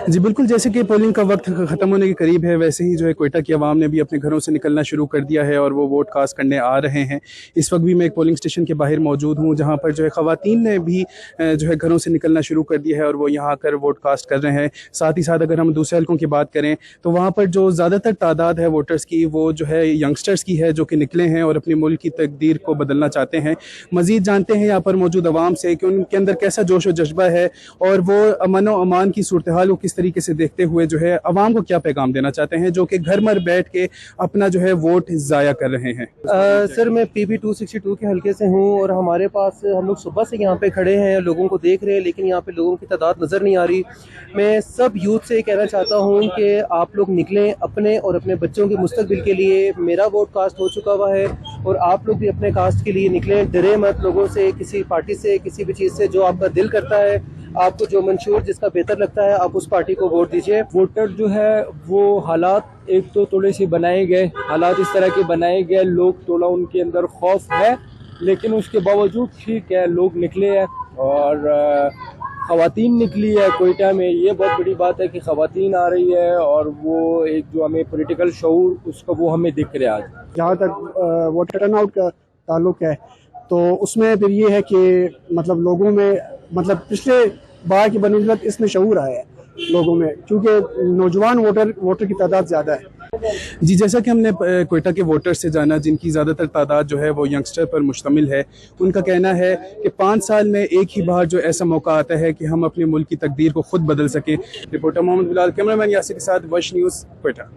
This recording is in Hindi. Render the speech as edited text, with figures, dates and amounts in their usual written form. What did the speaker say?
जी बिल्कुल, जैसे कि पोलिंग का वक्त ख़त्म होने के करीब है, वैसे ही जो है क्वेटा की आवाम ने भी अपने घरों से निकलना शुरू कर दिया है और वो वोट कास्ट करने आ रहे हैं। इस वक्त भी मैं एक पोलिंग स्टेशन के बाहर मौजूद हूँ, जहाँ पर जो है ख़वातीन ने भी जो है घरों से निकलना शुरू कर दिया है और वो यहाँ आकर वोट कास्ट कर रहे हैं। साथ ही साथ अगर हम दूसरे हलकों की बात करें तो वहाँ पर जो ज़्यादातर तादाद है वोटर्स की, वो जो है यंगस्टर्स की है, जो कि निकले हैं और अपने मुल्क की तकदीर को बदलना चाहते हैं। मज़ीद जानते हैं यहाँ पर मौजूद आवाम से कि उनके अंदर कैसा जोश व जज्बा है और वो अमन व अमान की सूरत हाल को किस तरीके से देखते हुए जो है अवाम को क्या पैगाम देना चाहते हैं, जो कि घर मर बैठ के अपना जो है वोट ज़ाया कर रहे हैं। सर मैं PB 262 के हलके से हूँ और हमारे पास हम लोग सुबह से यहाँ पे खड़े हैं, लोगों को देख रहे हैं, लेकिन यहाँ पे लोगों की तादाद नज़र नहीं आ रही। मैं सब यूथ से कहना चाहता हूँ कि आप लोग निकलें अपने और अपने बच्चों के मुस्तकबिल के लिए। मेरा वोट कास्ट हो चुका हुआ है और आप लोग भी अपने कास्ट के लिए निकलें। डरे मत लोगों से, किसी पार्टी से, किसी भी चीज़ से। जो आपका दिल करता है, आपको जो मंशूर जिसका बेहतर लगता है, आप उस पार्टी को वोट दीजिए। वोटर जो है वो हालात एक तो थोड़े से बनाए गए, हालात इस तरह के बनाए गए, लोग थोड़ा उनके अंदर खौफ है, लेकिन उसके बावजूद ठीक है लोग निकले हैं और ख़वातीन निकली है क्वेटा में। ये बहुत बड़ी बात है कि ख़वातीन आ रही है और वो एक जो हमें पॉलिटिकल शऊर उसका वो हमें दिख रहा है आज। जहाँ तक वोटर टर्नआउट का ताल्लुक है तो उसमें फिर ये है कि मतलब लोगों में मतलब पिछले बार की बनस्बत इसमें शऊर आया है लोगों में, क्योंकि नौजवान वोटर की तादाद ज़्यादा है। जी, जैसा कि हमने क्वेटा के वोटर से जाना, जिनकी ज़्यादातर तादाद जो है वो यंगस्टर पर मुश्तमिल है, उनका कहना है कि 5 साल में एक ही बार जो ऐसा मौका आता है कि हम अपने मुल्क की तकदीर को खुद बदल सकें। रिपोर्टर मोहम्मद बिलाल, कैमरामैन यासिर के साथ वश न्यूज़, क्वेटा।